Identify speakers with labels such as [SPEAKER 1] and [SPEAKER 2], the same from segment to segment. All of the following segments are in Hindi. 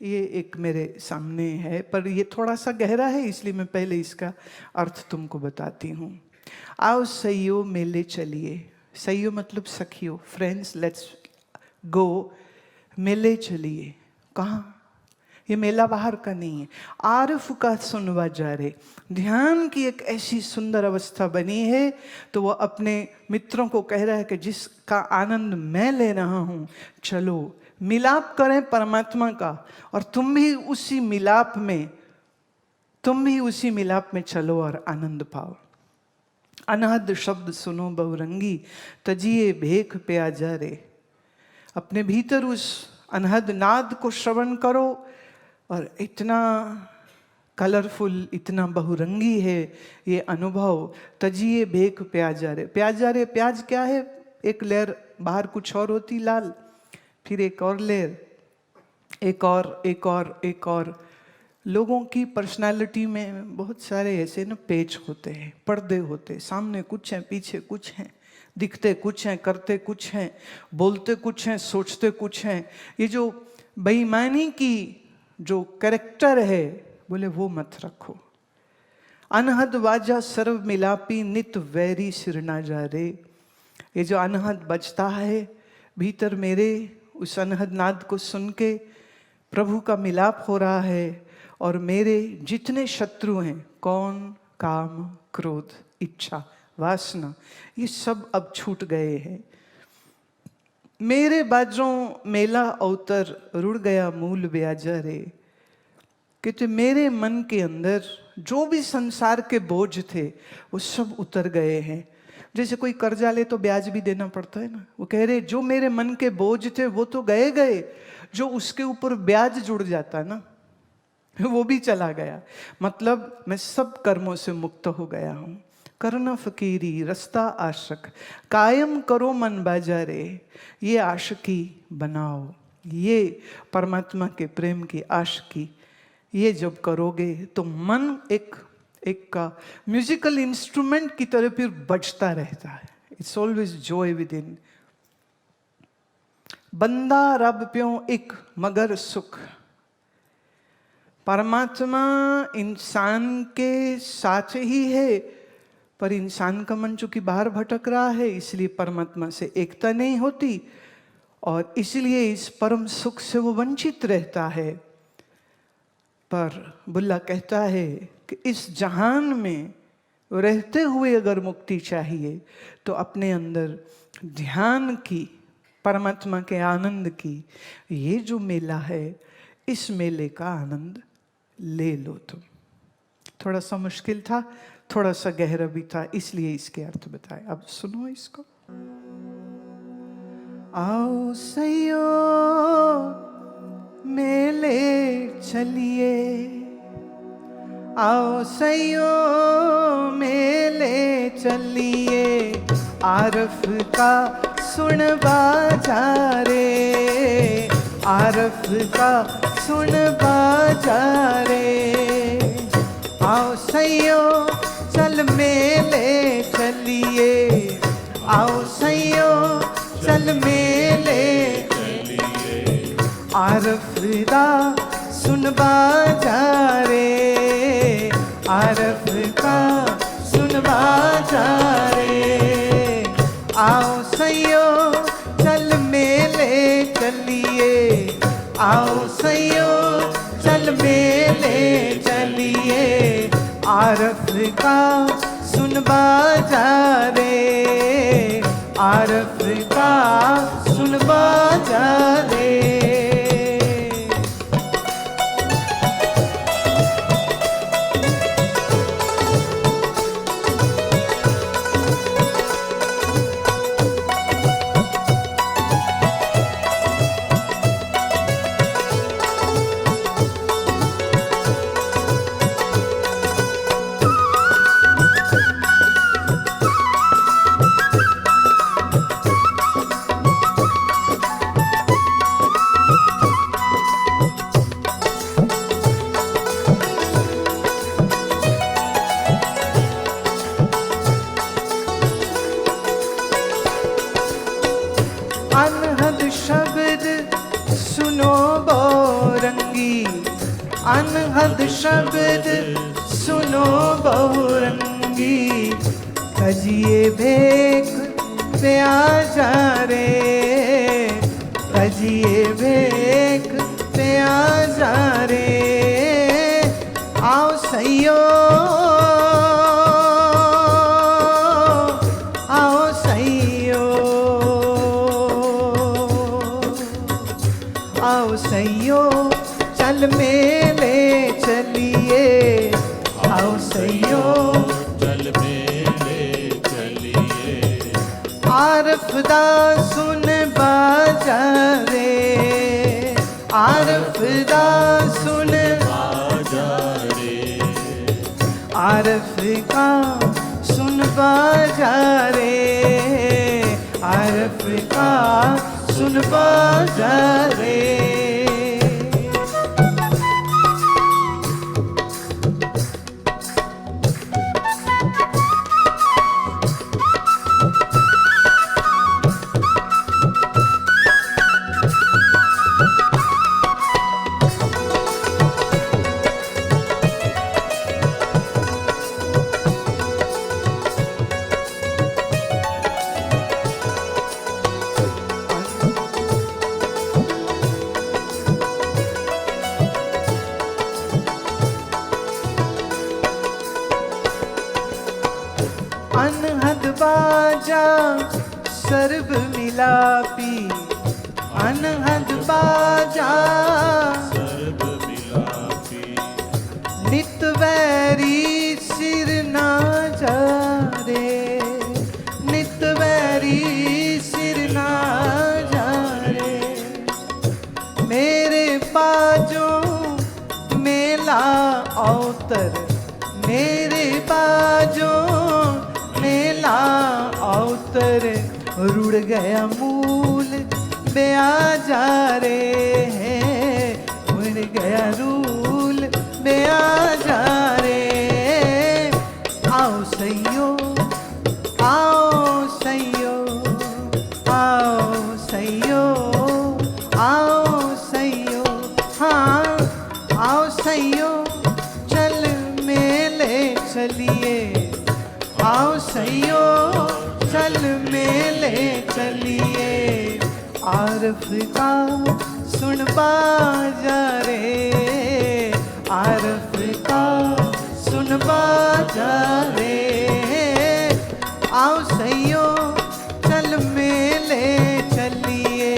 [SPEAKER 1] ये एक मेरे सामने है, पर ये थोड़ा सा गहरा है, इसलिए मैं पहले इसका अर्थ तुमको बताती हूँ। आओ सैयो मेले चलिए, सैयो मतलब सखियो, फ्रेंड्स लेट्स गो मेले चलिए। कहाँ? ये मेला बाहर का नहीं है, आरिफ का सुनवा जा रहे। ध्यान की एक ऐसी सुंदर अवस्था बनी है, तो वो अपने मित्रों को कह रहा है कि जिसका आनंद मैं ले रहा हूँ, चलो मिलाप करें परमात्मा का, और तुम भी उसी मिलाप में चलो और आनंद पाओ। अनहद शब्द सुनो बहुरंगी, तजिए भेख पे आ जा रे। अपने भीतर उस अनहद नाद को श्रवण करो, और इतना कलरफुल, इतना बहुरंगी है ये अनुभव। तजिए भेख प्याज जा रहे, प्याज जा रहे। प्याज क्या है? एक लेयर बाहर कुछ और होती लाल, फिर एक और लेयर, एक और एक और एक और। लोगों की पर्सनालिटी में बहुत सारे ऐसे ना पेच होते हैं, पर्दे होते हैं, सामने कुछ हैं, पीछे कुछ हैं, दिखते कुछ हैं, करते कुछ हैं, बोलते कुछ हैं, सोचते कुछ हैं। ये जो बेईमानी की जो कैरेक्टर है, बोले वो मत रखो। अनहद वाजा सर्व मिलापी, नित वैरी सिरना जा रे। ये जो अनहद बजता है भीतर मेरे, उस अनहद नाद को सुन के प्रभु का मिलाप हो रहा है, और मेरे जितने शत्रु हैं, कौन, काम, क्रोध, इच्छा, वासना, ये सब अब छूट गए हैं। मेरे बाजों मेला अवतर, रुड़ गया मूल ब्याजा रे। कहते मेरे मन के अंदर जो भी संसार के बोझ थे वो सब उतर गए हैं। जैसे कोई कर्जा ले तो ब्याज भी देना पड़ता है ना, वो कह रहे जो मेरे मन के बोझ थे वो तो गए गए, जो उसके ऊपर ब्याज जुड़ जाता ना वो भी चला गया। मतलब मैं सब कर्मों से मुक्त हो गया हूँ। करना फकीरी रास्ता आशिक, कायम करो मन बाजारे। ये आशिकी बनाओ, ये परमात्मा के प्रेम की आशिकी, ये जब करोगे तो मन एक का म्यूजिकल इंस्ट्रूमेंट की तरह फिर बजता रहता है। It's always Joy with in. बंदा रब प्यों एक मगर सुख। परमात्मा इंसान के साथ ही है, पर इंसान का मन चूंकि बाहर भटक रहा है, इसलिए परमात्मा से एकता नहीं होती, और इसलिए इस परम सुख से वो वंचित रहता है। पर बुल्ला कहता है कि इस जहान में रहते हुए अगर मुक्ति चाहिए तो अपने अंदर ध्यान की, परमात्मा के आनंद की, ये जो मेला है, इस मेले का आनंद ले लो तुम। थोड़ा सा मुश्किल था, थोड़ा सा गहरा भी था, इसलिए इसके अर्थ बताए। अब सुनो इसको। आओ सैयो मेले चलिए, आओ सैयो मेले चलिए। आरफ का सुन बाजारे, आरफ का सुन बाजारे। आओ सैयो चल मेले चलिए, आओ सैयो चल मेले चलिए। आरफ का सुन बाजारे, आरफ का सुन बाजारे। आओ सैयो चल मेले चलिए, आओ सैयो चल मेले चलिए। आरफ का सुन बाजारे, आरफ का सुन बाजारे। बहुरंगी, अनहद शब्द सुनो बहुरंगी, तजिए भेख प्याजा रे, तजिए भेख प्याजा रे। आओ सैयो, आओ सैयो, आओ सैयो, चल मेले चलिए, आओ सैयो,
[SPEAKER 2] चल मेले चलिए।
[SPEAKER 1] आरफदा सुन बाजा रे, आरफदा सुन
[SPEAKER 2] बाजा रे,
[SPEAKER 1] आरफ का सुन बाजा रे, आरफ का सुन बाजा रे। अनहद बाजा सर्व मिलापी, अनहद बाजा
[SPEAKER 2] सर्व मिलापी।
[SPEAKER 1] नित वैरी सिर ना जा रे, नित वैरी सिर ना जा रे। मेरे बाजों मेला अवतर, मेरे बाजों मेला अवतर, रुड़ गया मूल ब्याजा रे, उड़ गया रूल ब्याजा रे। आओ सैयो, आओ सैयो, आओ सैयो, आओ सैयो, हाँ आओ सैयो, चल मेले चलिए, आओ सैयो, चल मेले चलिए। आरफ का सुन बाजा रे, आरफ का सुन बाजा रे। आओ सैयो, चल मेले चलिए,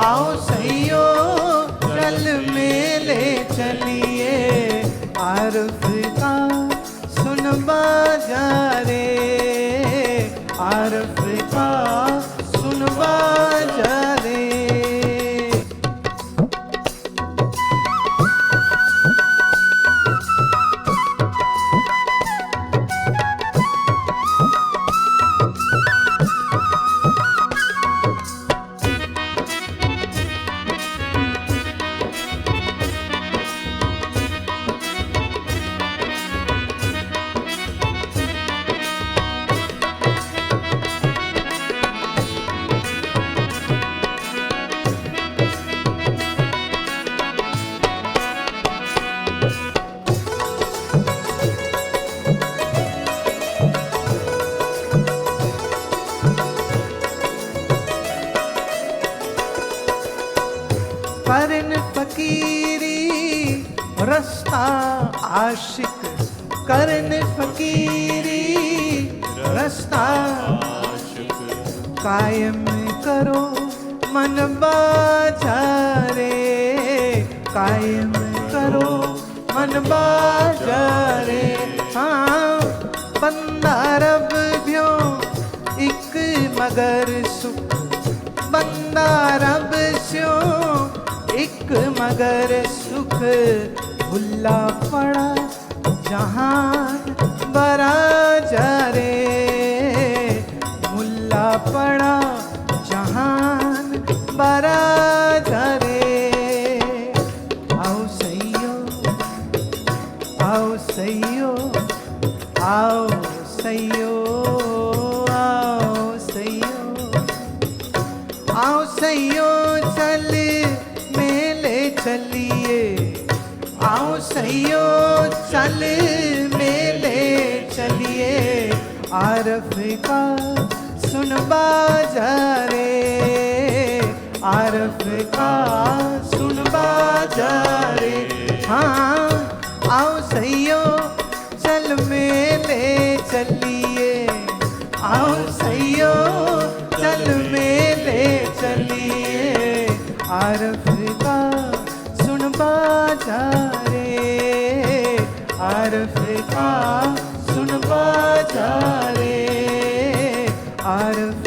[SPEAKER 1] आओ सैयो, चल मेले चलिए। आरफ का सुन बाजा रे, आरफ का सुन बाजा रे। करन फकीरी रस्ता आशिक, करन फकीरी रस्ता
[SPEAKER 2] आशिक।
[SPEAKER 1] कायम करो मन बाजा रे, कायम करो मन बाजा रे। हाँ बंदा रब भ्यो इक मगर सुख, बंदा रब स्यो एक मगर सुख। भुल्ला पड़ा जहान बरा जा रे, मुल्ला पड़ा जहान बरा जा रे। आओ सैयो, आओ सैयो, आओ सैयो, आओ सैयो, आओ सैयो, चल मेले चलिए। चलिए, आओ सैयो चल मेले चलिए, आरफ का सुन बाजारे, आरफ का सुन बाजारे। हाँ आओ सैयो चल मेले चलिए, आओ सैयो चल मेले चलिए, आरफ का सुन बाजारे, आरफ का सुन बाजारे, आरफ